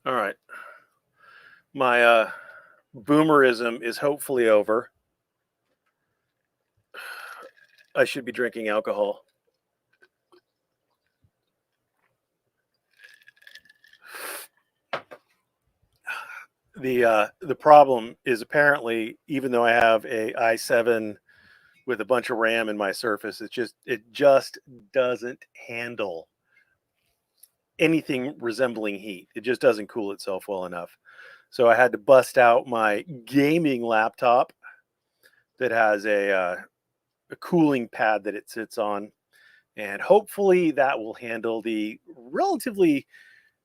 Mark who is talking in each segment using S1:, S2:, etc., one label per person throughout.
S1: All right. My boomerism is hopefully over. I should be drinking alcohol. The problem is apparently, even though I have a i7 with a bunch of RAM in my Surface, it just doesn't handle anything resembling heat. It just doesn't cool itself well enough. So I had to bust out my gaming laptop that has a cooling pad that it sits on, and hopefully that will handle the relatively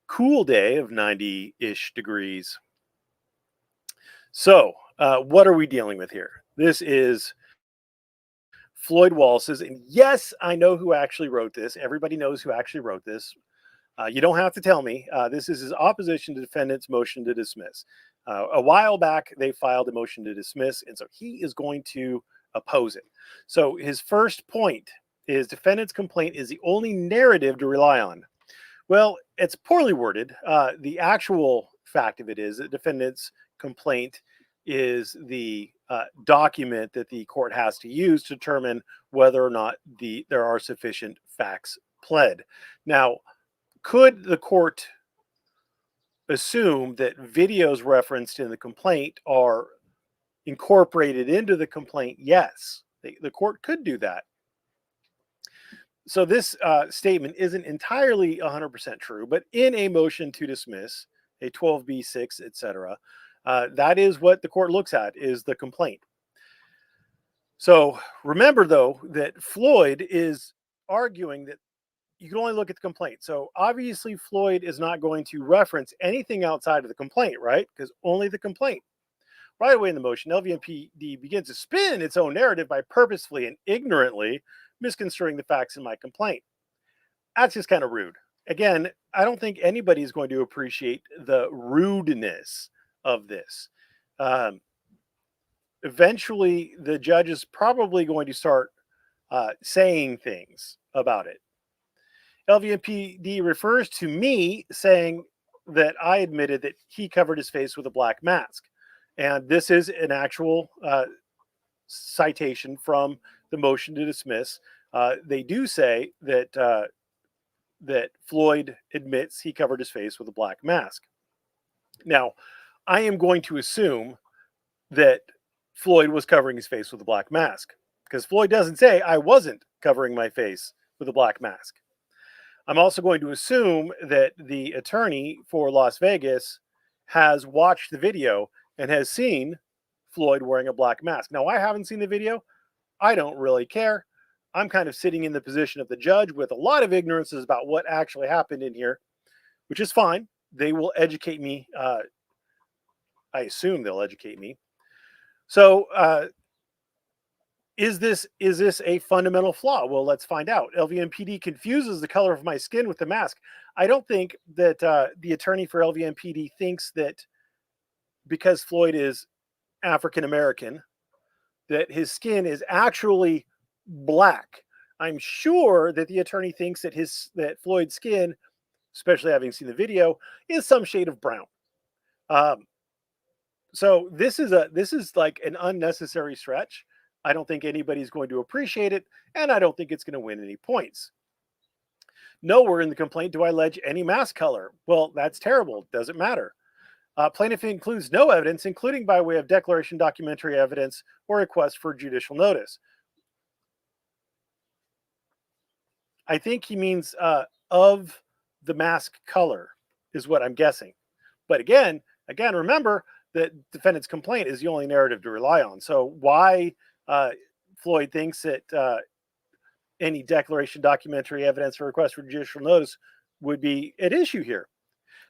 S1: cool day of 90-ish degrees. So, what are we dealing with here? This is Floyd Wallace's, and yes, I know who actually wrote this. Everybody knows who actually wrote this. You don't have to tell me. This is his opposition to defendant's motion to dismiss. A while back, they filed a motion to dismiss, and so he is going to oppose it. So his first point is defendant's complaint is the only narrative to rely on. Well, it's poorly worded. The actual fact of it is that defendant's complaint is the document that the court has to use to determine whether or not there are sufficient facts pled. Now, could the court assume that videos referenced in the complaint are incorporated into the complaint? Yes, the court could do that. So this statement isn't entirely 100% true, but in a motion to dismiss, a 12b6, etc., that is what the court looks at, is the complaint. So remember, though, that Floyd is arguing that you can only look at the complaint. So obviously Floyd is not going to reference anything outside of the complaint, right? Because only the complaint. Right away in the motion, LVMPD begins to spin its own narrative by purposefully and ignorantly misconstruing the facts in my complaint. That's just kind of rude. Again, I don't think anybody is going to appreciate the rudeness of this. Eventually, the judge is probably going to start saying things about it. LVMPD refers to me saying that I admitted that he covered his face with a black mask. And this is an actual citation from the motion to dismiss. They do say that that Floyd admits he covered his face with a black mask. Now, I am going to assume that Floyd was covering his face with a black mask, because Floyd doesn't say I wasn't covering my face with a black mask. I'm also going to assume that the attorney for Las Vegas has watched the video and has seen Floyd wearing a black mask. Now, I haven't seen the video. I don't really care. I'm kind of sitting in the position of the judge with a lot of ignorances about what actually happened in here, which is fine. They will educate me. I assume they'll educate me. So, is this a fundamental flaw? Well, let's find out. LVMPD confuses the color of my skin with the mask. I don't think that the attorney for LVMPD thinks that because Floyd is African American, that his skin is actually black. I'm sure that the attorney thinks that Floyd's skin, especially having seen the video, is some shade of brown. So this is like an unnecessary stretch. I don't think anybody's going to appreciate it, and I don't think it's going to win any points. Nowhere in the complaint do I allege any mask color. Well, that's terrible. Doesn't matter. Plaintiff includes no evidence, including by way of declaration, documentary evidence, or request for judicial notice. I think he means of the mask color is what I'm guessing. But again, remember that defendant's complaint is the only narrative to rely on. So why Floyd thinks that any declaration, documentary evidence, or request for judicial notice would be at issue here.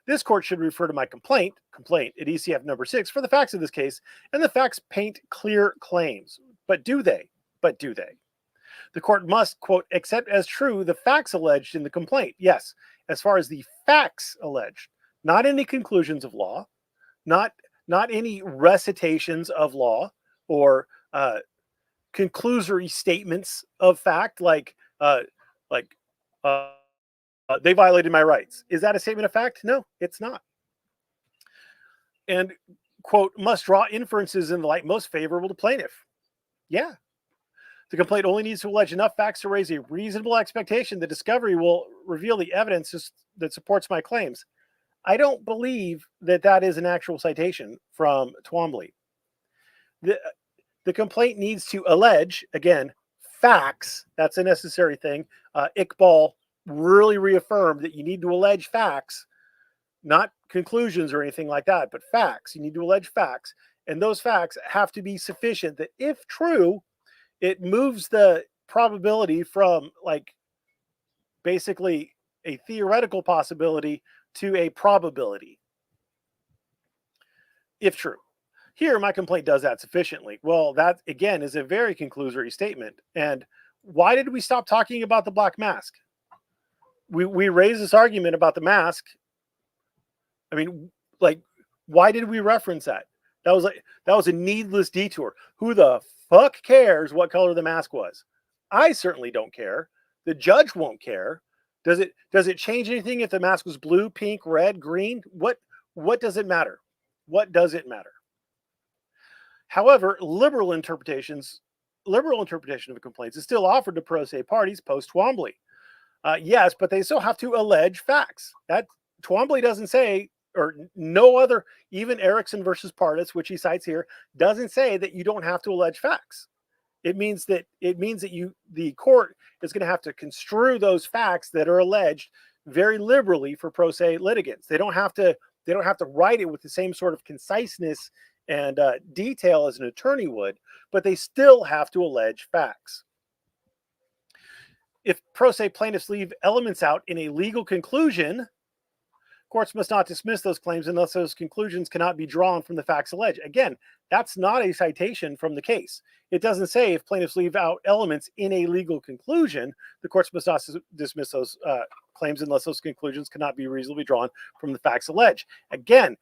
S1: This court should refer to my complaint at ECF number 6 for the facts of this case, and the facts paint clear claims. But do they? The court must, quote, accept as true the facts alleged in the complaint. Yes, as far as the facts alleged, not any conclusions of law, not any recitations of law or conclusory statements of fact, like they violated my rights. Is that a statement of fact? No, it's not. and quote, must draw inferences in the light most favorable to plaintiff. Yeah. The complaint only needs to allege enough facts to raise a reasonable expectation that discovery will reveal the evidence that supports my claims. I don't believe that that is an actual citation from Twombly. The complaint needs to allege, again, facts. That's a necessary thing. Iqbal really reaffirmed that you need to allege facts, not conclusions or anything like that, but facts. You need to allege facts. And those facts have to be sufficient that, if true, it moves the probability from like basically a theoretical possibility to a probability, if true. Here, my complaint does that sufficiently. Well, that again is a very conclusory statement. And why did we stop talking about the black mask? We raised this argument about the mask. I mean, like, why did we reference that? That was a needless detour. Who the fuck cares what color the mask was? I certainly don't care. The judge won't care. Does it change anything if the mask was blue, pink, red, green? What does it matter? What does it matter? However, liberal interpretation of complaints is still offered to pro se parties post Twombly. Yes, but they still have to allege facts. That Twombly doesn't say, or no other, even Erickson versus Pardis, which he cites here, doesn't say that you don't have to allege facts. It means that the court is going to have to construe those facts that are alleged very liberally for pro se litigants. They don't have to write it with the same sort of conciseness and detail as an attorney would, but they still have to allege facts. If pro se plaintiffs leave elements out in a legal conclusion, courts must not dismiss those claims unless those conclusions cannot be drawn from the facts alleged. Again, that's not a citation from the case. It doesn't say if plaintiffs leave out elements in a legal conclusion, the courts must not dismiss those claims unless those conclusions cannot be reasonably drawn from the facts alleged. Again,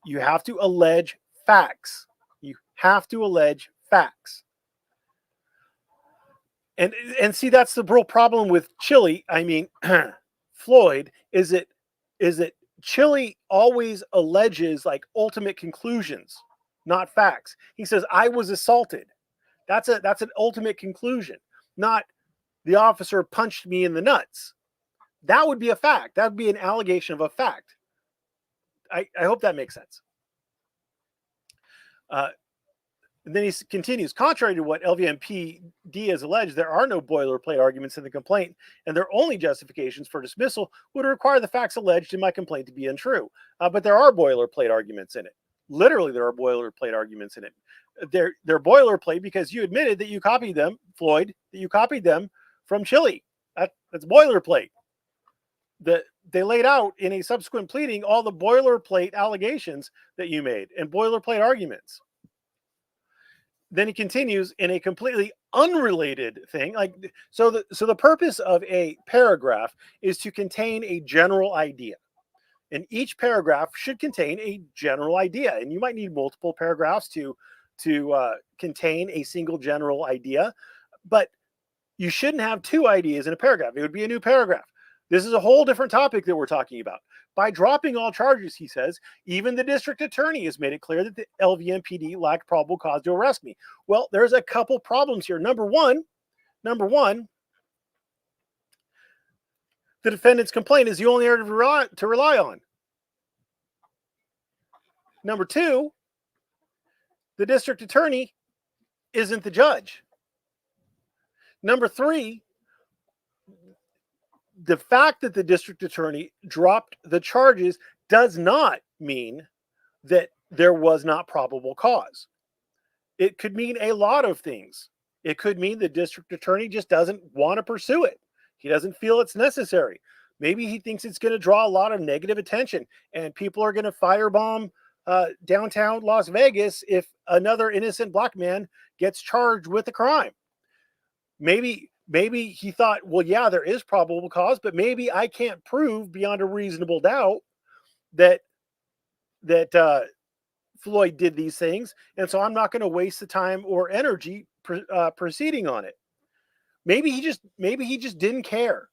S1: you have to allege facts. You have to allege facts. And see, that's the real problem with Chile. I mean, Floyd, is that Chile always alleges like ultimate conclusions, not facts. He says, I was assaulted. That's an ultimate conclusion, not the officer punched me in the nuts. That would be a fact. That would be an allegation of a fact. I hope that makes sense. And then he continues, contrary to what LVMPD has alleged, there are no boilerplate arguments in the complaint, and their only justifications for dismissal would require the facts alleged in my complaint to be untrue. But there are boilerplate arguments in it. Literally, there are boilerplate arguments in it. They're boilerplate because you admitted that you copied them, Floyd, that you copied them from Chile. That's boilerplate. They laid out in a subsequent pleading all the boilerplate allegations that you made and boilerplate arguments. Then he continues in a completely unrelated thing. So the purpose of a paragraph is to contain a general idea. And each paragraph should contain a general idea. And you might need multiple paragraphs to contain a single general idea. But you shouldn't have two ideas in a paragraph. It would be a new paragraph. This is a whole different topic that we're talking about. By dropping all charges, he says, even the district attorney has made it clear that the LVMPD lacked probable cause to arrest me. Well, there's a couple problems here. Number one, the defendant's complaint is the only area to rely on. Number two, the district attorney isn't the judge. Number three, the fact that the district attorney dropped the charges does not mean that there was not probable cause. It could mean a lot of things. It could mean the district attorney just doesn't want to pursue it. He doesn't feel it's necessary. Maybe he thinks it's going to draw a lot of negative attention and people are going to firebomb downtown Las Vegas if another innocent black man gets charged with a crime. Maybe he thought, well, yeah, there is probable cause, but maybe I can't prove beyond a reasonable doubt that Floyd did these things, and so I'm not going to waste the time or energy proceeding on it. Maybe he just didn't care.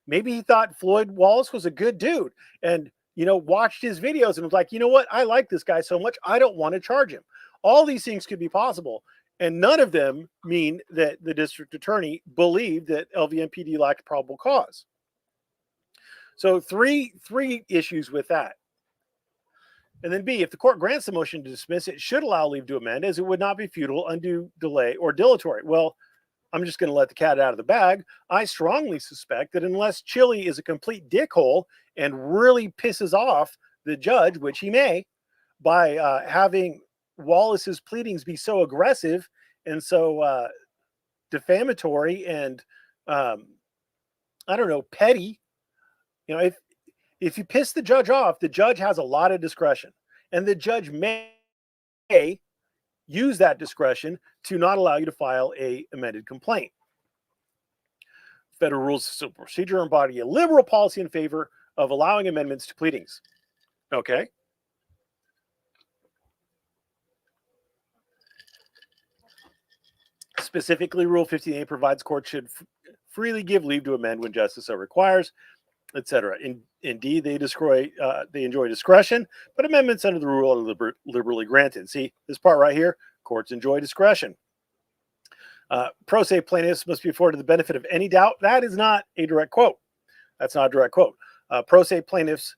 S1: Maybe he thought Floyd Wallace was a good dude, and watched his videos and was like, you know what? I like this guy so much, I don't want to charge him. All these things could be possible. And none of them mean that the district attorney believed that LVMPD lacked probable cause. So three issues with that. And then B, if the court grants the motion to dismiss, it should allow leave to amend, as it would not be futile, undue delay, or dilatory. Well, I'm just going to let the cat out of the bag. I strongly suspect that unless Chili is a complete dickhole and really pisses off the judge, which he may, by having Wallace's pleadings be so aggressive and so defamatory and I don't know, petty. If you piss the judge off, the judge has a lot of discretion, and the judge may use that discretion to not allow you to file a amended complaint. Federal rules of civil procedure embody a liberal policy in favor of allowing amendments to pleadings. Okay. Specifically, Rule 15A provides courts should freely give leave to amend when justice so requires, etc. Indeed, they enjoy discretion, but amendments under the rule are liberally granted. See this part right here? Courts enjoy discretion. Pro se plaintiffs must be afforded the benefit of any doubt. That is not a direct quote. That's not a direct quote. Pro se plaintiffs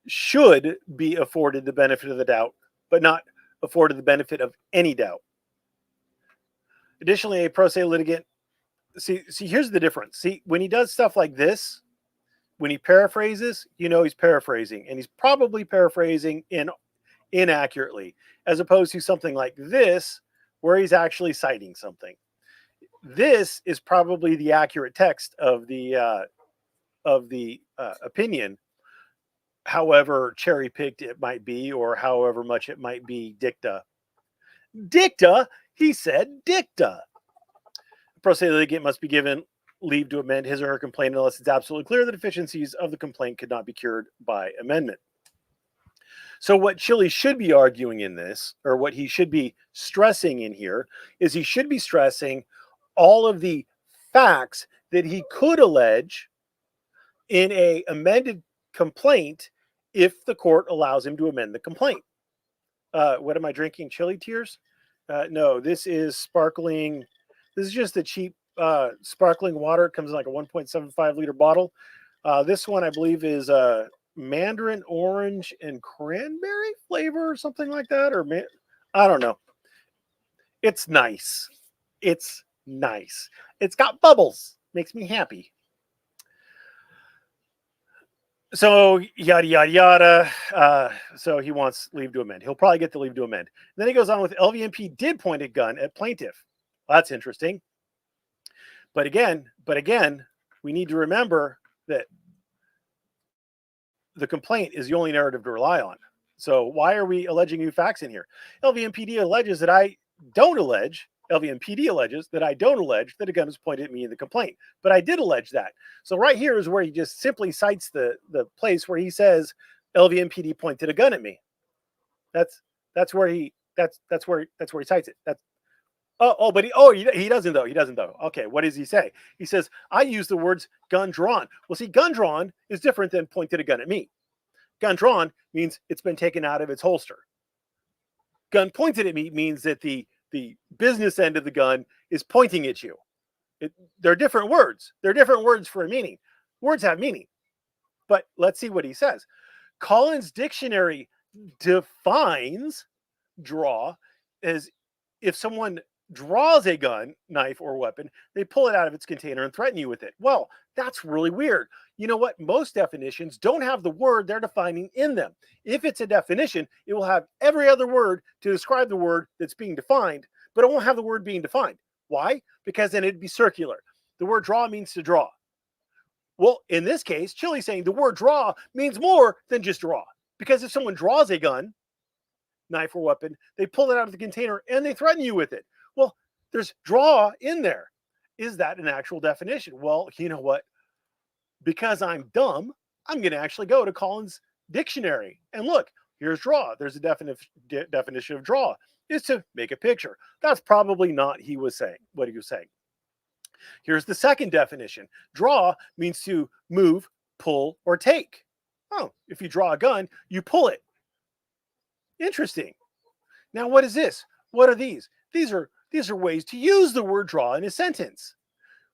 S1: should be afforded the benefit of the doubt, but not afforded the benefit of any doubt. Additionally, a pro se litigant, see, here's the difference. See, when he does stuff like this, when he paraphrases, he's paraphrasing, and he's probably paraphrasing inaccurately, as opposed to something like this, where he's actually citing something. This is probably the accurate text of the opinion, however cherry-picked it might be, or however much it might be dicta. Dicta? He said dicta. The pro se litigant must be given leave to amend his or her complaint unless it's absolutely clear the deficiencies of the complaint could not be cured by amendment. So what Chili should be arguing in this, or what he should be stressing in here, is he should be stressing all of the facts that he could allege in a amended complaint if the court allows him to amend the complaint. What am I drinking? Chili tears? No, this is sparkling. This is just a cheap sparkling water. It comes in like a 1.75 liter bottle. This one, I believe, is mandarin orange and cranberry flavor or something like that. Or I don't know. It's nice. It's nice. It's got bubbles. Makes me happy. So yada, yada, yada. So he wants leave to amend. He'll probably get the leave to amend. Then he goes on with LVMP did point a gun at plaintiff. Well, that's interesting. But again, we need to remember that the complaint is the only narrative to rely on. So why are we alleging new facts in here? LVMPD alleges that I don't allege that a gun was pointed at me in the complaint, but I did allege that. So right here is where he just simply cites the place where he says LVMPD pointed a gun at me. That's where he cites it. But he doesn't though. He doesn't though. Okay, what does he say? He says I use the words gun drawn. Well, see, gun drawn is different than pointed a gun at me. Gun drawn means it's been taken out of its holster. Gun pointed at me means that the business end of the gun is pointing at you. They're different words. They're different words for a meaning. Words have meaning. But let's see what he says. Collins Dictionary defines draw as if someone draws a gun, knife, or weapon, they pull it out of its container and threaten you with it. Well, that's really weird. You know what? Most definitions don't have the word they're defining in them. If it's a definition, it will have every other word to describe the word that's being defined, but it won't have the word being defined. Why? Because then it'd be circular. The word draw means to draw. Well, in this case, Chili's saying the word draw means more than just draw. Because if someone draws a gun, knife, or weapon, they pull it out of the container and they threaten you with it. Well, there's draw in there. Is that an actual definition? Well, you know what? Because I'm dumb, I'm going to actually go to Collins Dictionary and look. Here's draw. There's a definition of draw is to make a picture. That's probably not what he was saying. Here's the second definition. Draw means to move, pull, or take. Oh, if you draw a gun, you pull it. Interesting. Now, what is this? What are these? These are ways to use the word draw in a sentence.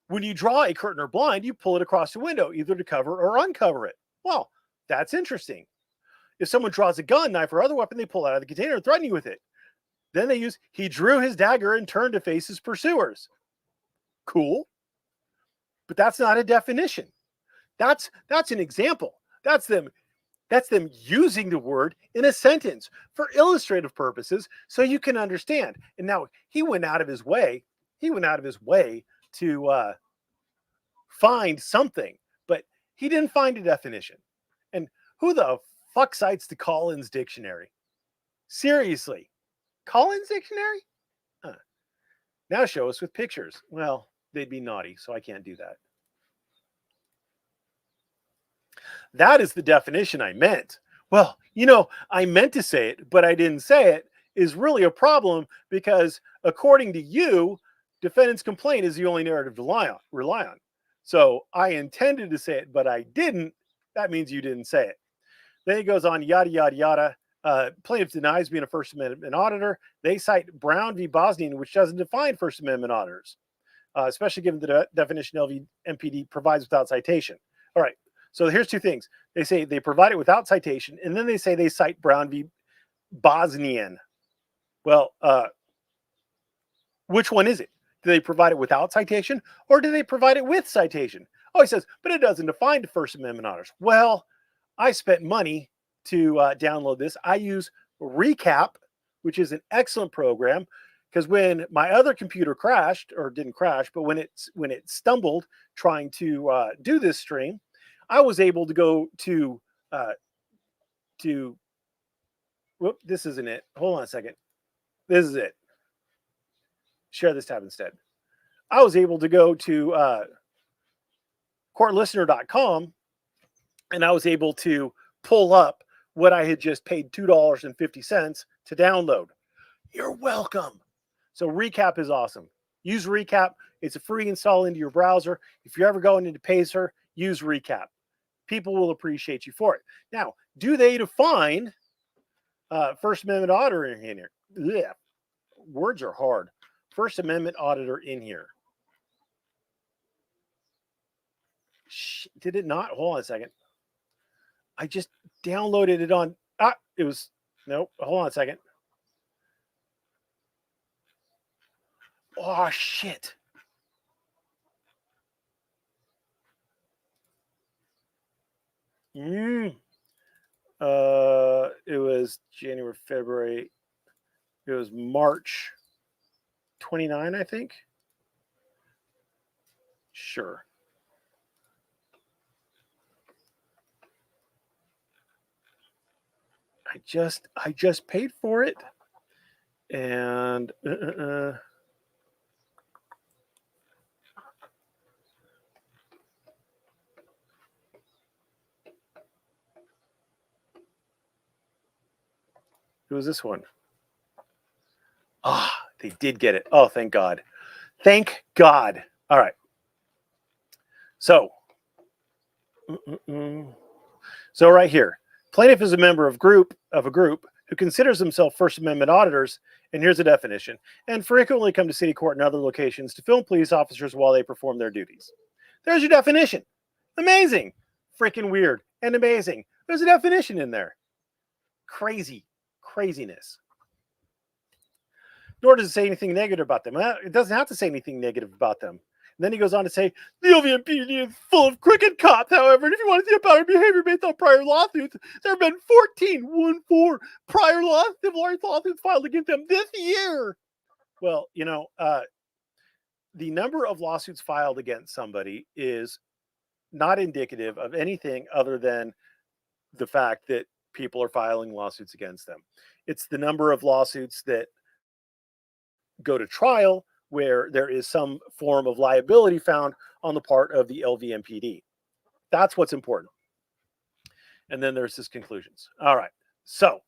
S1: When you draw a curtain or blind, you pull it across the window, either to cover or uncover it. Well, that's interesting. If someone draws a gun, knife, or other weapon, they pull it out of the container and threaten you with it. Then they use, he drew his dagger and turned to face his pursuers. Cool. But that's not a definition. That's an example. That's them using the word in a sentence for illustrative purposes so you can understand. And now he went out of his way. To find something, but he didn't find a definition. And who the fuck cites the Collins Dictionary? Seriously, Collins Dictionary? Now show us with pictures. Well, they'd be naughty, so I can't do that. That is the definition I meant. Well, I meant to say it, but I didn't say it, is really a problem because according to you, defendant's complaint is the only narrative to rely on. So I intended to say it, but I didn't. That means you didn't say it. Then he goes on, yada, yada, yada. Plaintiff denies being a First Amendment auditor. They cite Brown v. Bosnian, which doesn't define First Amendment auditors, especially given the definition LVMPD provides without citation. All right. So here's two things. They say they provide it without citation, and then they say they cite Brown v. Bosnian. Well, which one is it? Do they provide it without citation, or do they provide it with citation? Oh, he says, but it doesn't define the First Amendment honors. Well, I spent money to download this. I use Recap, which is an excellent program, because when my other computer crashed, or didn't crash, but when it stumbled trying to do this stream, I was able to go to whoop, this isn't it. Hold on a second. This is it. Share this tab instead. I was able to go to courtlistener.com, and I was able to pull up what I had just paid $2.50 to download. You're welcome. So Recap is awesome. Use Recap. It's a free install into your browser. If you're ever going into Pacer, use Recap. People will appreciate you for it. Now, do they define First Amendment auditor in here? Yeah, words are hard. First Amendment auditor in here. Did it not? Hold on a second. I just downloaded it on. It was. Nope. Hold on a second. Oh, shit. It was January, February. It was March 29, I think. Sure. I just paid for it, and who was this one? They did get it. Oh, thank God. Thank God. All right. So, so right here, plaintiff is a member of a group who considers themselves First Amendment auditors, and here's a definition, and frequently come to city court and other locations to film police officers while they perform their duties. There's your definition. Amazing. Freaking weird and amazing. There's a definition in there. Craziness. Nor does it say anything negative about them. It doesn't have to say anything negative about them. And then he goes on to say, the LVMPD is full of crooked cops, however, and if you want to see about behavior based on prior lawsuits, there have been 14 prior lawsuits filed against them this year. Well, the number of lawsuits filed against somebody is not indicative of anything other than the fact that people are filing lawsuits against them. It's the number of lawsuits that go to trial where there is some form of liability found on the part of the LVMPD. That's what's important. And then there's his conclusions. All right. So,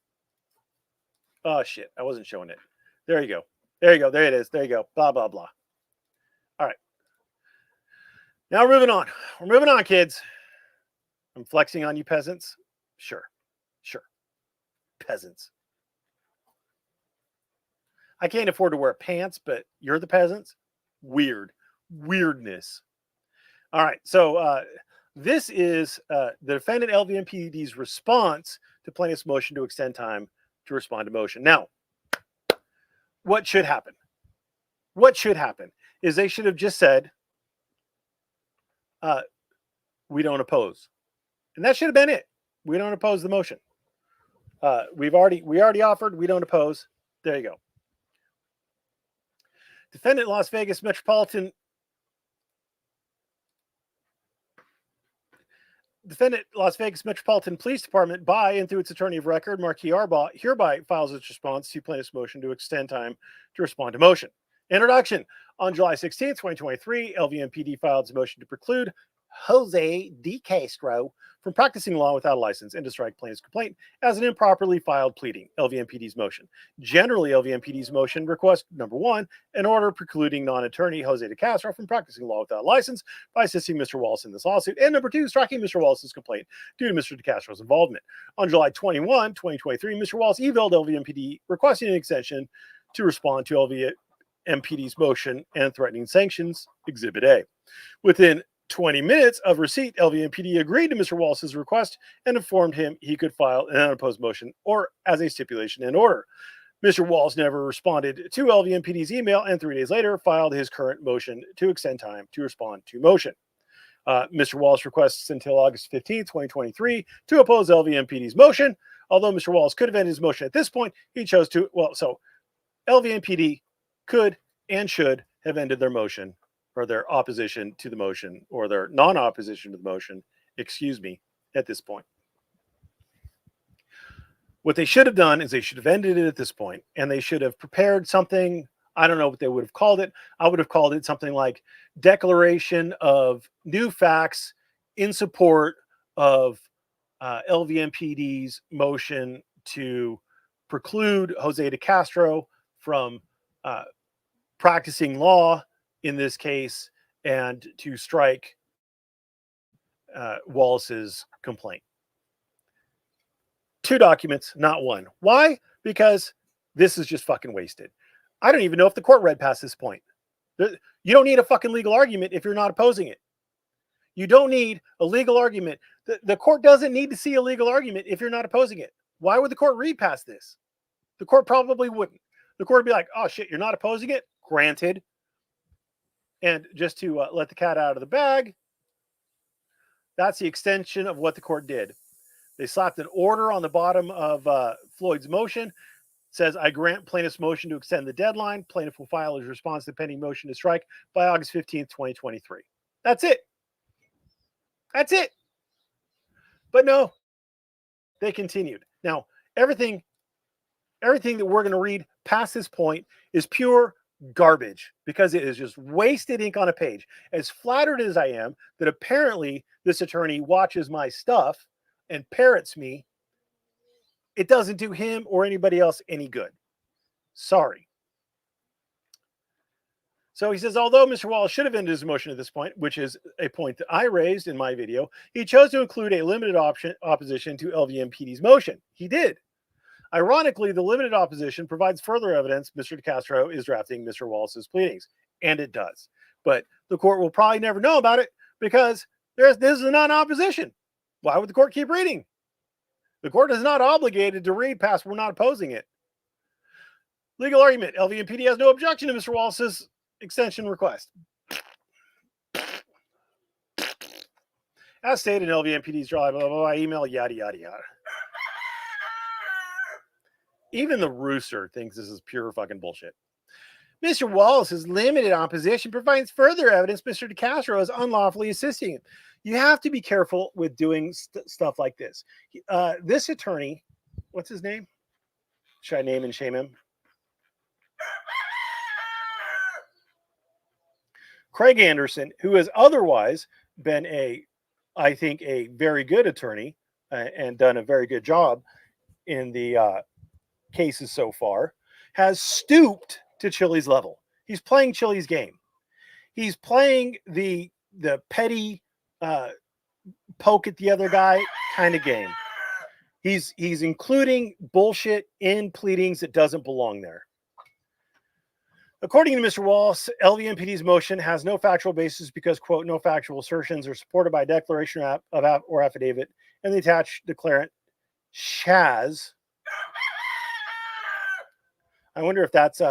S1: oh shit, I wasn't showing it. There you go. There it is. There you go. Blah, blah, blah. All right. Now we're moving on. We're moving on, kids. I'm flexing on you peasants. Sure. Peasants. I can't afford to wear pants, but you're the peasants? Weirdness. All right. So this is the defendant LVMPD's response to plaintiff's motion to extend time to respond to motion. Now, what should happen? What should happen is they should have just said, we don't oppose. And that should have been it. We don't oppose the motion. We already offered, we don't oppose. There you go. Defendant Las Vegas Metropolitan Police Department, by and through its attorney of record, Marquis Arbaugh, hereby files its response to plaintiff's motion to extend time to respond to motion. Introduction. On July 16, 2023, LVMPD filed its motion to preclude Jose De Castro from practicing law without a license and to strike plaintiff's complaint as an improperly filed pleading. LVMPD's motion. Generally, LVMPD's motion requests, number one, an order precluding non-attorney Jose De Castro from practicing law without a license by assisting Mr. Wallace in this lawsuit, and number two, striking Mr. Wallace's complaint due to Mr. De Castro's involvement. On July 21, 2023, Mr. Wallace emailed LVMPD requesting an extension to respond to LVMPD's motion and threatening sanctions, Exhibit A. Within 20 minutes of receipt, LVMPD agreed to Mr. Wallace's request and informed him he could file an unopposed motion or as a stipulation and order. Mr. Wallace never responded to LVMPD's email and 3 days later filed his current motion to extend time to respond to motion. Mr. Wallace requests until August 15, 2023 to oppose LVMPD's motion. Although Mr. Wallace could have ended his motion at this point, he chose to, so LVMPD could and should have ended their motion, or their opposition to the motion, or their non-opposition to the motion, at this point. What they should have done is they should have ended it at this point, and they should have prepared something. I don't know what they would have called it. I would have called it something like Declaration of New Facts in support of LVMPD's motion to preclude Jose De Castro from practicing law in this case, and to strike Wallace's complaint. 2 documents, not 1. Why? Because this is just fucking wasted. I don't even know if the court read past this point. You don't need a fucking legal argument if you're not opposing it. You don't need a legal argument. The court doesn't need to see a legal argument if you're not opposing it. Why would the court read past this? The court probably wouldn't. The court would be like, oh shit, you're not opposing it? Granted. And just to let the cat out of the bag, that's the extension of what the court did. They slapped an order on the bottom of Floyd's motion. It says, I grant plaintiff's motion to extend the deadline. Plaintiff will file his response to pending motion to strike by August 15th, 2023. That's it. That's it. But no, they continued. Now, everything that we're going to read past this point is pure garbage, because it is just wasted ink on a page. As flattered as I am that apparently this attorney watches my stuff and parrots me, it doesn't do him or anybody else any good. Sorry. So he says, although Mr. Wallace should have ended his motion at this point, which is a point that I raised in my video, he chose to include a limited opposition to LVMPD's motion. He did. Ironically, the limited opposition provides further evidence Mr. De Castro is drafting Mr. Wallace's pleadings, and it does. But the court will probably never know about it because this is a non-opposition. Why would the court keep reading? The court is not obligated to read past we're not opposing it. Legal argument. LVMPD has no objection to Mr. Wallace's extension request. As stated in LVMPD's July email, yada, yada, yada. Even the rooster thinks this is pure fucking bullshit. Mr. Wallace's limited opposition provides further evidence Mr. De Castro is unlawfully assisting him. You have to be careful with doing stuff like this. This attorney, what's his name? Should I name and shame him? Craig Anderson, who has otherwise been I think, a very good attorney and done a very good job in the cases so far, has stooped to Chili's level. He's playing Chili's game. He's playing the petty poke at the other guy kind of game. He's including bullshit in pleadings that doesn't belong there. According to Mr. Wallace, LVMPD's motion has no factual basis because, quote, no factual assertions are supported by a declaration or affidavit, and the attached declarant, Shaz. I wonder if that's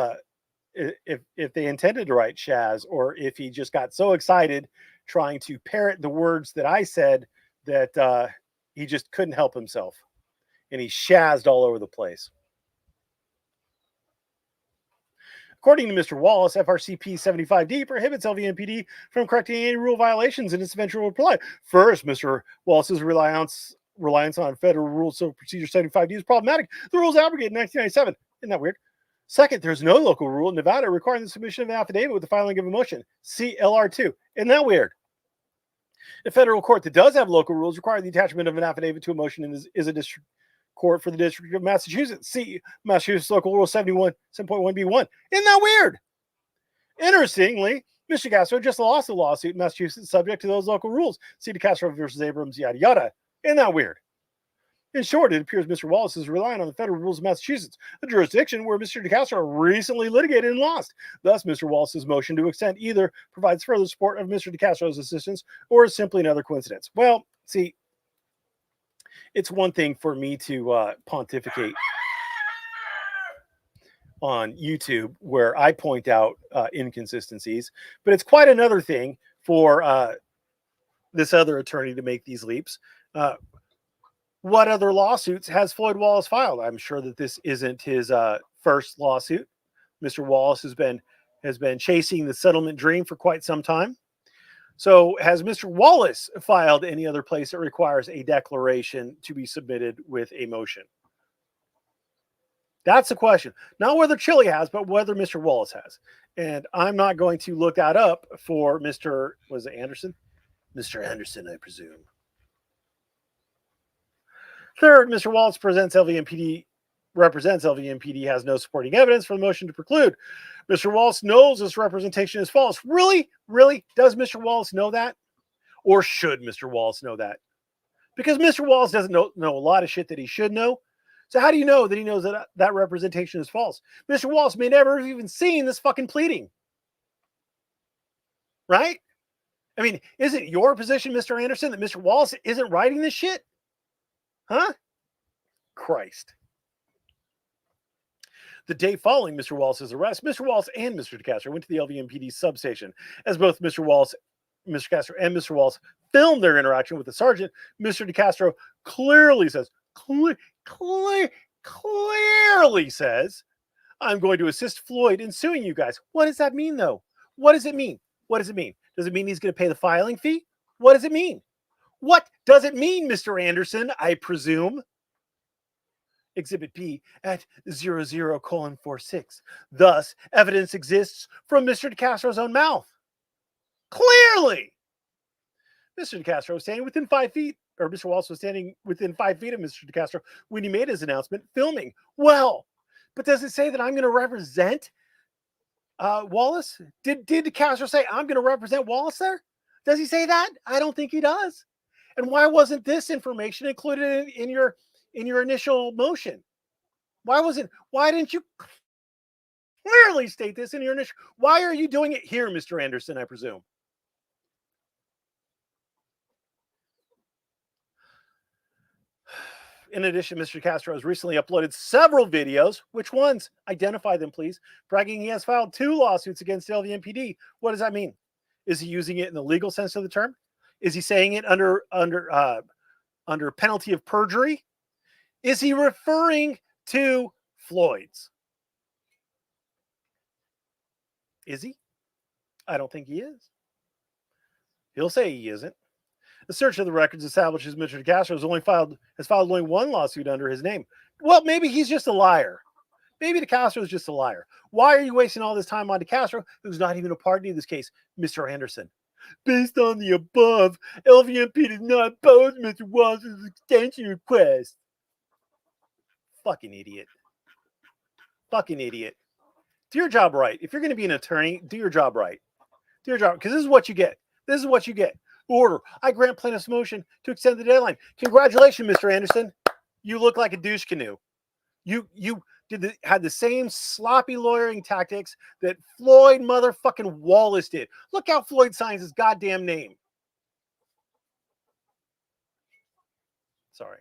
S1: if they intended to write Shaz, or if he just got so excited trying to parrot the words that I said that he just couldn't help himself, and he shazzed all over the place. According to Mr. Wallace, FRCP 75D prohibits LVMPD from correcting any rule violations in its eventual reply. First, Mr. Wallace's reliance on Federal Rules of Procedure 75D is problematic. The rules abrogated in 1997. Isn't that weird? Second, there's no local rule in Nevada requiring the submission of an affidavit with the filing of a motion. See LR2. Isn't that weird? A federal court that does have local rules requiring the attachment of an affidavit to a motion is a district court for the District of Massachusetts. See Massachusetts Local Rule 7.1B1. Isn't that weird? Interestingly, Mr. Castro just lost a lawsuit in Massachusetts subject to those local rules. See DeCastro versus Abrams, yada yada. Isn't that weird? In short, it appears Mr. Wallace is relying on the federal rules of Massachusetts, a jurisdiction where Mr. DeCastro recently litigated and lost. Thus, Mr. Wallace's motion to extend either provides further support of Mr. DeCastro's assistance or is simply another coincidence. Well, see, it's one thing for me to pontificate on YouTube where I point out inconsistencies, but it's quite another thing for this other attorney to make these leaps. What other lawsuits has Floyd Wallace filed? I'm sure that this isn't his first lawsuit. Mr. Wallace has been chasing the settlement dream for quite some time. So has Mr. Wallace filed any other place that requires a declaration to be submitted with a motion? That's the question. Not whether Chile has, but whether Mr. Wallace has. And I'm not going to look that up for Mr. Was it Anderson? Mr. Anderson, I presume. Third, Mr. Wallace represents LVMPD has no supporting evidence for the motion to preclude. Mr. Wallace knows this representation is false. Really? Really? Does Mr. Wallace know that? Or should Mr. Wallace know that? Because Mr. Wallace doesn't know a lot of shit that he should know. So how do you know that he knows that that representation is false? Mr. Wallace may never have even seen this fucking pleading. Right? I mean, is it your position, Mr. Anderson, that Mr. Wallace isn't writing this shit? Huh? Christ. The day following Mr. Wallace's arrest, Mr. Wallace and Mr. DeCastro went to the LVMPD substation. As both Mr. Wallace, Mr. Castro, and Mr. Wallace filmed their interaction with the sergeant, Mr. DeCastro clearly says, clearly says, I'm going to assist Floyd in suing you guys. What does that mean, though? What does it mean? What does it mean? Does it mean he's going to pay the filing fee? What does it mean? What does it mean, Mr. Anderson, I presume? Exhibit B at 00:46. Thus, evidence exists from Mr. DeCastro's own mouth. Clearly! Mr. DeCastro was standing within 5 feet, or Mr. Wallace was standing within 5 feet of Mr. DeCastro when he made his announcement, filming. Well, but does it say that I'm going to represent Wallace? Did DeCastro say, I'm going to represent Wallace there? Does he say that? I don't think he does. And why wasn't this information included in your initial motion? Why didn't you clearly state this in your initial? Why are you doing it here, Mr. Anderson, I presume? In addition, Mr. Castro has recently uploaded several videos. Which ones? Identify them, please. Bragging he has filed 2 lawsuits against LVMPD. What does that mean? Is he using it in the legal sense of the term? Is he saying it under penalty of perjury? Is he referring to Floyd's? Is he? I don't think he is. He'll say he isn't. The search of the records establishes Mr. DeCastro has filed only 1 lawsuit under his name. Well, maybe he's just a liar. Maybe DeCastro is just a liar. Why are you wasting all this time on DeCastro, who's not even a party in this case, Mr. Anderson? Based on the above, LVMPD does not oppose Mr. Wallace's extension request. Fucking idiot. Fucking idiot. Do your job right. If you're going to be an attorney, do your job right. Do your job, because this is what you get. This is what you get. Order. I grant plaintiff's motion to extend the deadline. Congratulations, Mr. Anderson. You look like a douche canoe. You had the same sloppy lawyering tactics that Floyd motherfucking Wallace did. Look how Floyd signs his goddamn name. Sorry.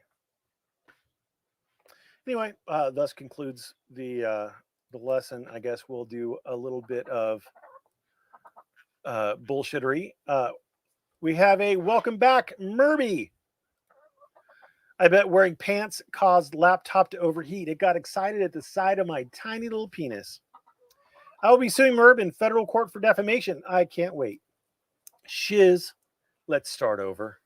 S1: Anyway, thus concludes the lesson. I guess we'll do a little bit of bullshittery. We have a welcome back, Murby. I bet wearing pants caused laptop to overheat. It got excited at the sight of my tiny little penis. I will be suing Merb in federal court for defamation. I can't wait. Shiz, let's start over.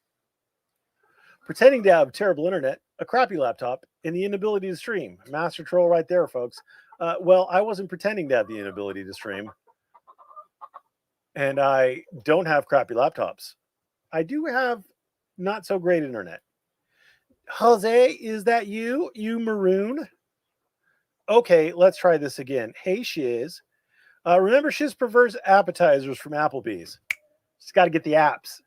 S1: Pretending to have terrible internet, a crappy laptop, and the inability to stream. Master troll right there, folks. Well, I wasn't pretending to have the inability to stream. And I don't have crappy laptops. I do have not so great internet. Jose, is that you? You maroon? Okay, let's try this again. Hey, Shiz. Remember, Shiz prefers appetizers from Applebee's. She's got to get the apps.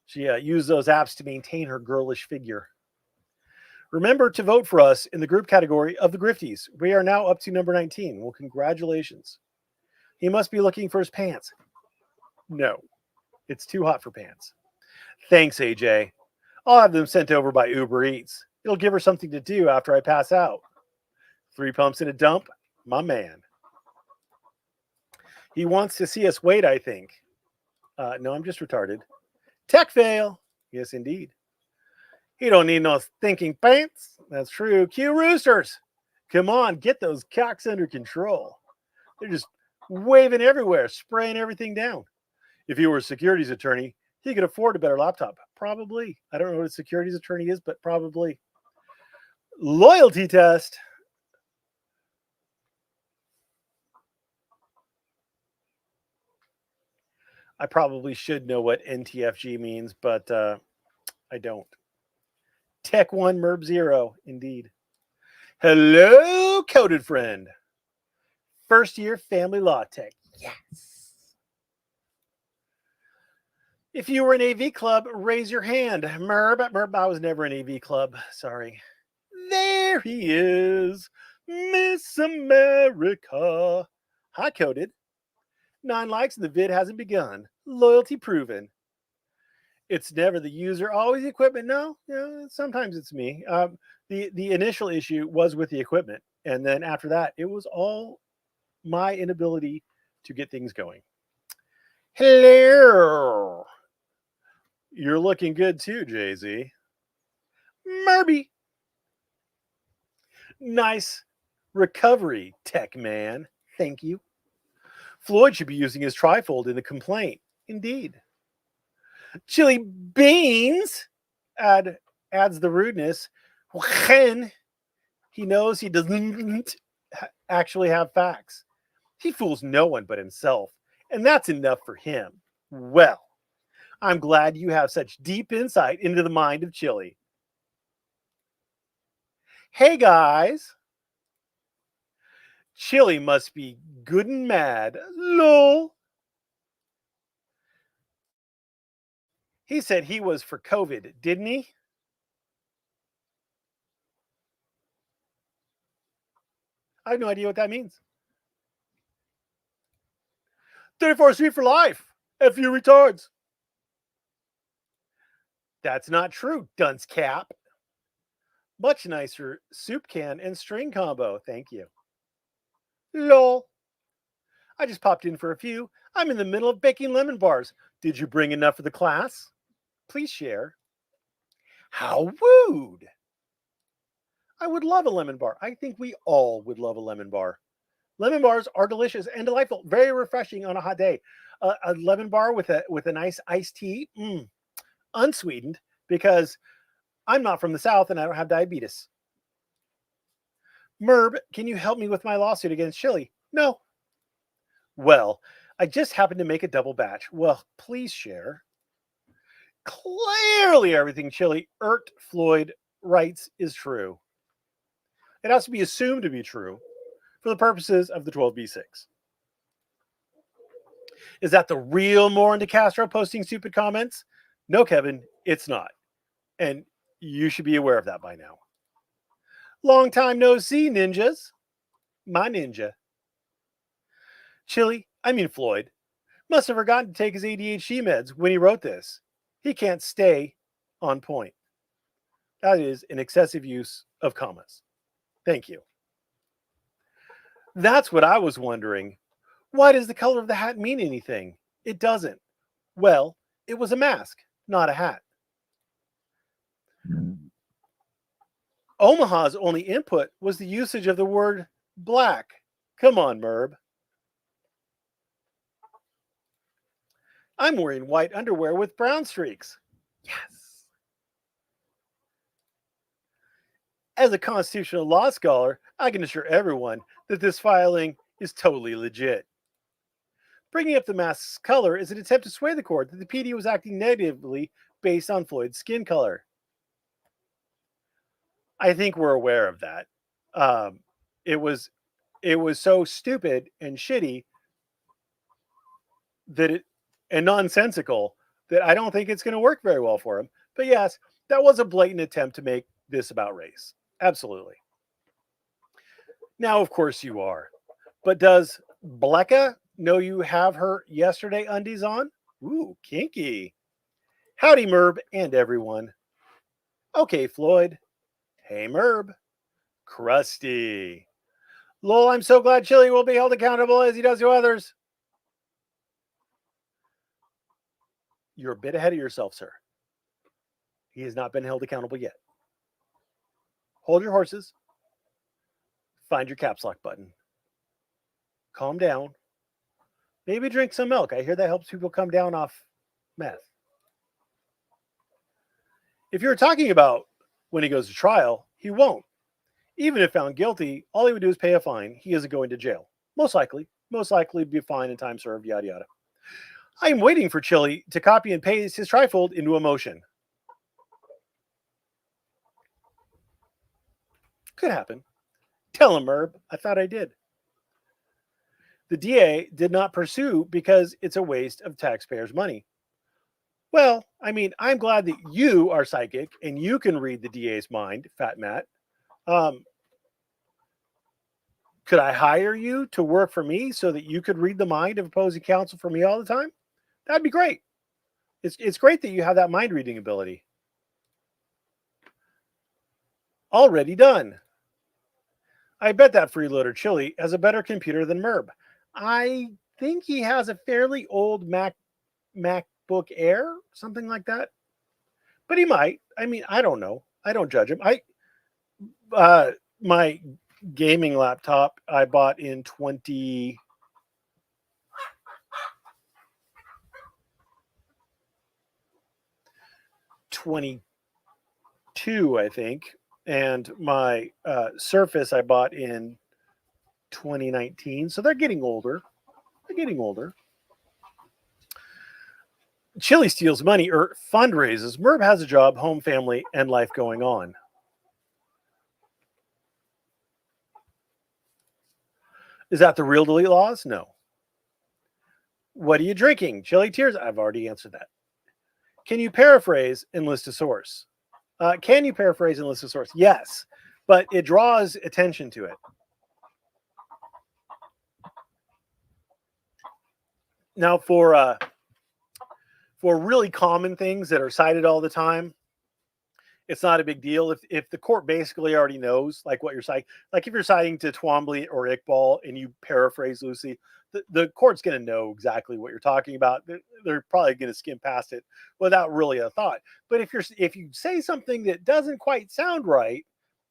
S1: She used those apps to maintain her girlish figure. Remember to vote for us in the group category of the Grifties. We are now up to number 19. Well, congratulations. He must be looking for his pants. No, it's too hot for pants. Thanks, AJ. I'll have them sent over by Uber Eats. It'll give her something to do after I pass out. 3 pumps in a dump, my man. He wants to see us wait, I think. No, I'm just retarded. Tech fail. Yes, indeed. He don't need no thinking pants. That's true. Cue roosters. Come on, get those cocks under control. They're just waving everywhere, spraying everything down. If he were a securities attorney, he could afford a better laptop. Probably. I don't know what a securities attorney is, but probably. Loyalty test. I probably should know what NTFG means, but I don't. Tech 1 Merb 0, indeed. Hello, coded friend. First year family law tech. Yes. If you were an AV club, raise your hand. Merb, I was never an AV club. Sorry. There he is. Miss America. Hi, coded. 9 likes and the vid hasn't begun. Loyalty proven. It's never the user, always the equipment. No, sometimes it's me. The initial issue was with the equipment. And then after that, it was all my inability to get things going. Hello. You're looking good too, Jay-Z. Murby. Nice recovery, tech man. Thank you. Floyd should be using his trifold in the complaint. Indeed. Chili beans adds the rudeness when he knows he doesn't actually have facts. He fools no one but himself, and that's enough for him. Well, I'm glad you have such deep insight into the mind of Chili. Hey, guys. Chili must be good and mad. Lol. He said he was for COVID, didn't he? I have no idea what that means. 34 Street for life. F you retards. That's not true, dunce cap. Much nicer soup can and string combo. Thank you. Lol. I just popped in for a few. I'm in the middle of baking lemon bars. Did you bring enough for the class? Please share. How rude. I would love a lemon bar. I think we all would love a lemon bar. Lemon bars are delicious and delightful, very refreshing on a hot day. A lemon bar with a nice iced tea, unsweetened, because I'm not from the South and I don't have diabetes. Merb, can you help me with my lawsuit against Chili? No. Well, I just happened to make a double batch. Well, please share. Clearly everything Chili Floyd writes is true. It has to be assumed to be true for the purposes of the 12b6. Is that the real Morin DeCastro posting stupid comments? No, Kevin, it's not. And You should be aware of that by now. Long time no see, ninjas. My ninja. Floyd, must have forgotten to take his ADHD meds when he wrote this. He can't stay on point. That is an excessive use of commas. Thank you. That's what I was wondering. Why does the color of the hat mean anything? It doesn't. Well, it was a mask, not a hat. Omaha's only input was the usage of the word black. Come on, Merb. I'm wearing white underwear with brown streaks. Yes. As a constitutional law scholar, I can assure everyone that this filing is totally legit. Bringing up the mask's color is an attempt to sway the court that the PD was acting negatively based on Floyd's skin color. I think we're aware of that. It was so stupid and shitty and nonsensical that I don't think it's going to work very well for him. But yes, that was a blatant attempt to make this about race. Absolutely. Now, of course you are. But does Blecka know you have her yesterday undies on? Ooh, kinky. Howdy, Merb and everyone. Okay, Floyd. Hey, Merb. Krusty. Lol, I'm so glad Chili will be held accountable as he does to others. You're a bit ahead of yourself, sir. He has not been held accountable yet. Hold your horses. Find your caps lock button. Calm down. Maybe drink some milk. I hear that helps people come down off meth. If you're talking about when he goes to trial, he won't. Even if found guilty, all he would do is pay a fine. He isn't going to jail. Most likely be fine and time served, yada yada. I am waiting for Chili to copy and paste his trifold into a motion. Could happen. Tell him, Merb. I thought I did. The DA did not pursue because it's a waste of taxpayers' money. Well, I'm glad that you are psychic and you can read the DA's mind, Fat Matt. Could I hire you to work for me so that you could read the mind of opposing counsel for me all the time? That'd be great. It's great that you have that mind reading ability. Already done. I bet that freeloader Chili has a better computer than Merb. I think he has a fairly old MacBook Air, something like that. But he might. I don't know. I don't judge him. My gaming laptop I bought in 2022, I think. And my Surface I bought in 2019. So they're getting older. Chili steals money or fundraises. Merb has a job, home, family, and life going on. Is that the real delete laws? No. What are you drinking? Chili Tears? I've already answered that. Can you paraphrase and list a source? Can you paraphrase and list a source? Yes, but it draws attention to it. Now, for really common things that are cited all the time, it's not a big deal. If the court basically already knows like what you're citing, like if you're citing to Twombly or Iqbal and you paraphrase loosely, the court's going to know exactly what you're talking about. They're probably going to skim past it without really a thought. But if you say something that doesn't quite sound right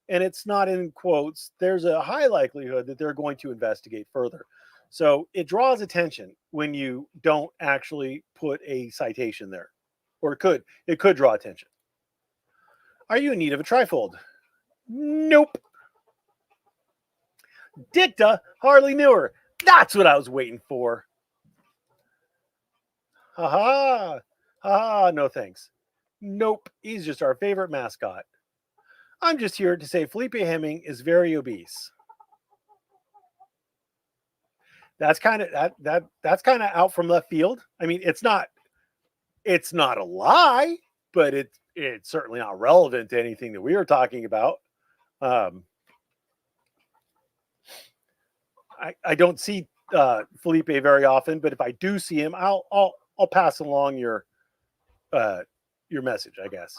S1: and it's not in quotes, there's a high likelihood that they're going to investigate further. So it draws attention when you don't actually put a citation there, or it could draw attention. Are you in need of a trifold? Nope. Dicta hardly knew her. That's what I was waiting for. Ha ha. No thanks. Nope. He's just our favorite mascot. I'm just here to say Felipe Hemming is very obese. That's kind of that's kind of out from left field. It's not a lie, but It's certainly not relevant to anything that we are talking about. I don't see Felipe very often, but if I do see him, I'll pass along your message, I guess.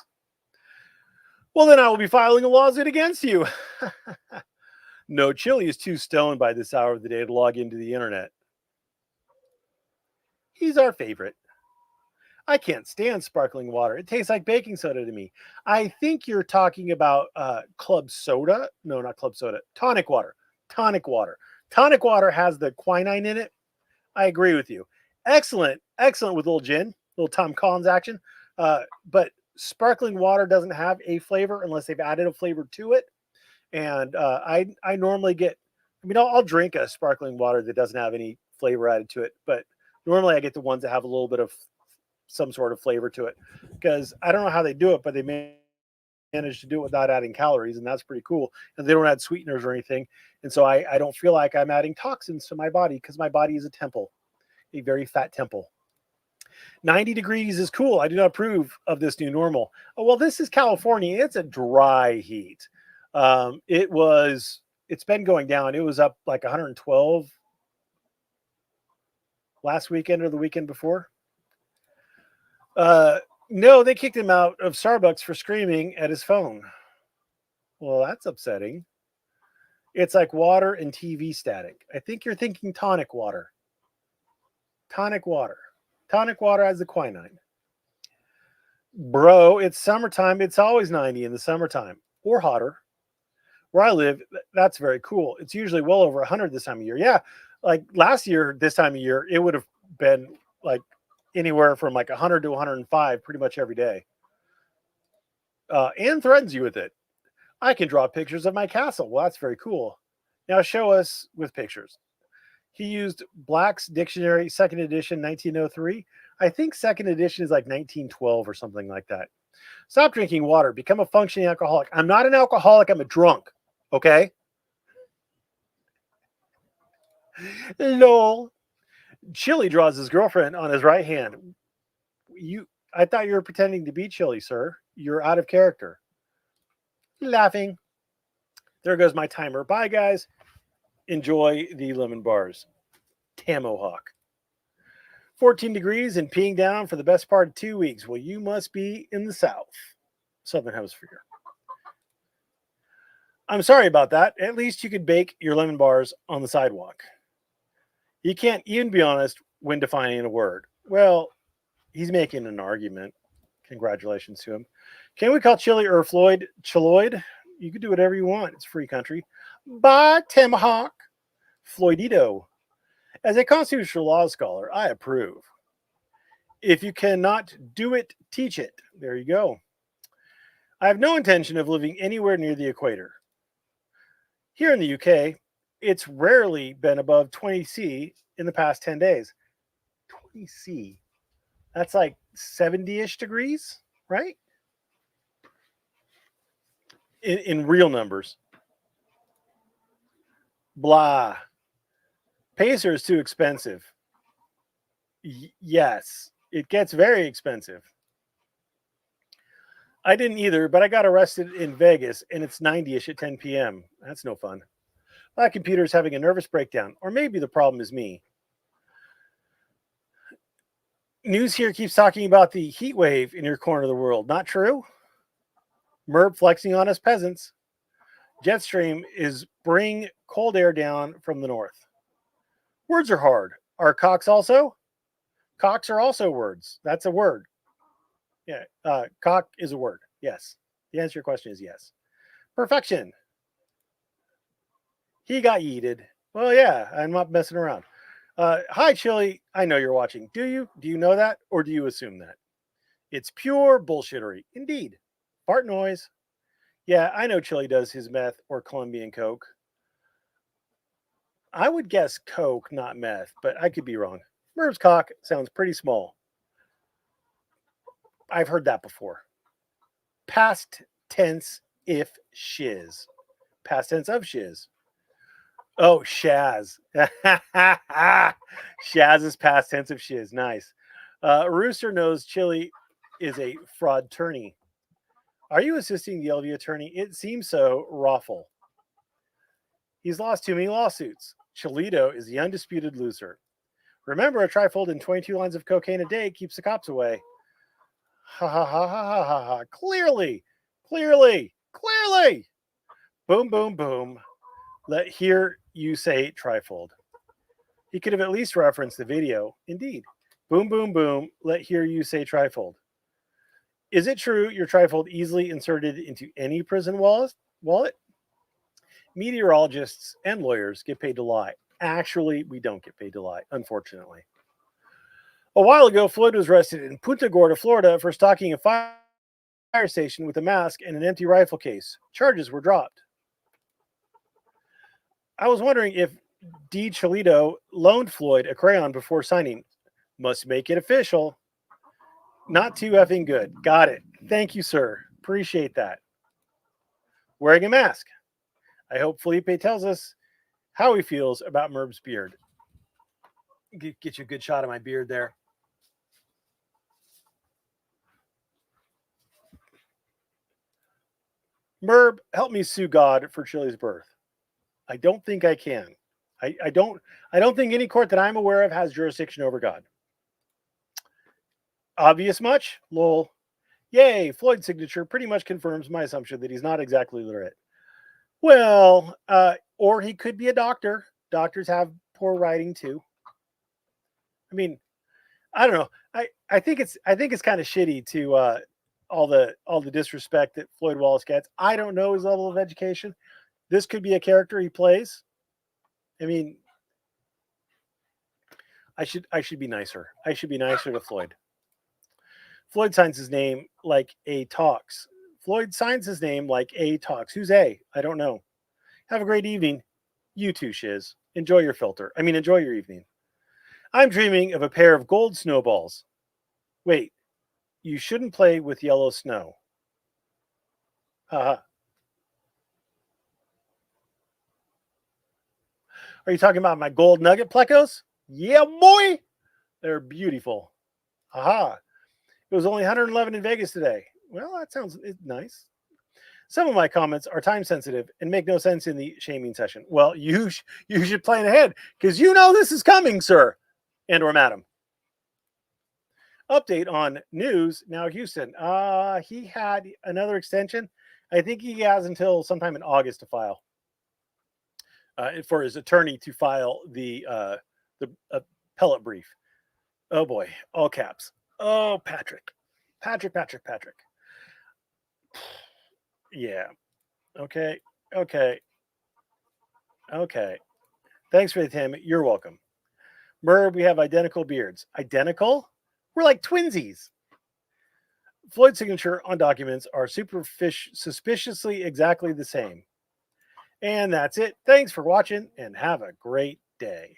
S1: Well, then I will be filing a lawsuit against you. No, Chili is too stoned by this hour of the day to log into the internet. He's our favorite. I can't stand sparkling water. It tastes like baking soda to me. I think you're talking about club soda. No, not club soda. Tonic water. Tonic water. Tonic water has the quinine in it. I agree with you. Excellent. Excellent with little gin, little Tom Collins action. But sparkling water doesn't have a flavor unless they've added a flavor to it. And I normally get, I mean, I'll drink a sparkling water that doesn't have any flavor added to it. But normally I get the ones that have a little bit of some sort of flavor to it, because I don't know how they do it, but they manage to do it without adding calories, and that's pretty cool. And they don't add sweeteners or anything, and so I don't feel like I'm adding toxins to my body, because my body is a temple, a very fat temple. 90 degrees is cool. I do not approve of this new normal. Oh, well, this is California. It's a dry heat. It's been going down. It was up like 112 last weekend or the weekend before. No, they kicked him out of Starbucks for screaming at his phone. Well, that's upsetting. It's like water and TV static. I think you're thinking tonic water. Tonic water. Tonic water has the quinine. Bro, it's summertime. It's always 90 in the summertime or hotter. Where I live, that's very cool. It's usually well over 100 this time of year. Yeah, like last year, this time of year, it would have been like anywhere from like 100 to 105 pretty much every day. And threatens you with it. I can draw pictures of my castle. Well, that's very cool. Now show us with pictures. He used Black's Dictionary, second edition, 1903. I think second edition is like 1912 or something like that. Stop drinking water. Become a functioning alcoholic. I'm not an alcoholic. I'm a drunk. Okay? Lol. Chili draws his girlfriend on his right hand. I thought you were pretending to be Chili, sir. You're out of character. Laughing. There goes my timer. Bye, guys. Enjoy the lemon bars. Tamohawk. 14 degrees and peeing down for the best part of 2 weeks. Well, you must be in the South. Southern Hemisphere. I'm sorry about that. At least you could bake your lemon bars on the sidewalk. You can't even be honest when defining a word. Well, he's making an argument. Congratulations to him. Can we call Chili or Floyd Chiloid? You can do whatever you want. It's free country. Bye, Tomahawk. Floydito. As a constitutional law scholar, I approve. If you cannot do it, teach it. There you go. I have no intention of living anywhere near the equator. Here in the UK, it's rarely been above 20C in the past 10 days. 20C. That's like 70-ish degrees, right? In real numbers. Blah. Pacer is too expensive. Yes, it gets very expensive. I didn't either, but I got arrested in Vegas, and it's 90-ish at 10 p.m. That's no fun. My computer's having a nervous breakdown, or maybe the problem is me. News here keeps talking about the heat wave in your corner of the world. Not true? Merb flexing on us peasants. Jetstream is bring cold air down from the north. Words are hard. Are cocks also? Cocks are also words. That's a word. Yeah, cock is a word. Yes. The answer to your question is yes. Perfection. He got yeeted. Well, yeah, I'm not messing around. Hi, Chili. I know you're watching. Do you? Do you know that? Or do you assume that? It's pure bullshittery. Indeed. Fart noise. Yeah, I know Chili does his meth or Colombian Coke. I would guess Coke, not meth, but I could be wrong. Merv's cock sounds pretty small. I've heard that before. Past tense if shiz. Past tense of shiz. Oh, Shaz. Shaz is past tense of shiz. Nice. Rooster knows Chili is a fraud tourney. Are you assisting the LV attorney? It seems so. Raffle. He's lost too many lawsuits. Cholito is the undisputed loser. Remember, a trifold and 22 lines of cocaine a day keeps the cops away. Ha ha ha ha ha ha ha. Clearly, clearly, clearly. Boom, boom, boom. Let hear you say trifold. He could have at least referenced the video. Indeed. Boom, boom, boom. Let hear you say trifold. Is it true your trifold easily inserted into any prison wallet? Meteorologists and lawyers get paid to lie. Actually, we don't get paid to lie, unfortunately. A while ago, Floyd was arrested in Punta Gorda, Florida, for stalking a fire station with a mask and an empty rifle case. Charges were dropped. I was wondering if D. Cholito loaned Floyd a crayon before signing. Must make it official. Not too effing good. Got it. Thank you, sir. Appreciate that. Wearing a mask. I hope Felipe tells us how he feels about Merb's beard. Get you a good shot of my beard there. Merb, help me sue God for Chili's birth. I don't think I can. I don't think any court that I'm aware of has jurisdiction over God. Obvious much? Lol. Yay, Floyd's signature pretty much confirms my assumption that he's not exactly literate. Well, or he could be a doctor. Doctors have poor writing too. I mean, I don't know. I think it's kind of shitty to all the disrespect that Floyd Wallace gets. I don't know his level of education. This could be a character he plays. I mean, I should be nicer. I should be nicer to Floyd. Floyd signs his name like A talks. Floyd signs his name like A talks. Who's A? I don't know. Have a great evening. You too, Shiz. Enjoy your filter. Enjoy your evening. I'm dreaming of a pair of gold snowballs. Wait, you shouldn't play with yellow snow. Haha. Are you talking about my gold nugget plecos? Yeah, boy. They're beautiful. Haha. It was only 111 in Vegas today. Well, that sounds nice. Some of my comments are time sensitive and make no sense in the shaming session. Well, you should plan ahead because you know this is coming, sir and or madam. Update on news. Now, Houston, he had another extension. I think he has until sometime in August to file for his attorney to file the appellate brief. Oh boy, all caps. Oh, Patrick. Yeah. Okay. Thanks for the Tim. You're welcome. Merb, we have identical beards. Identical? We're like twinsies. Floyd's signature on documents are suspiciously exactly the same. And that's it. Thanks for watching and have a great day.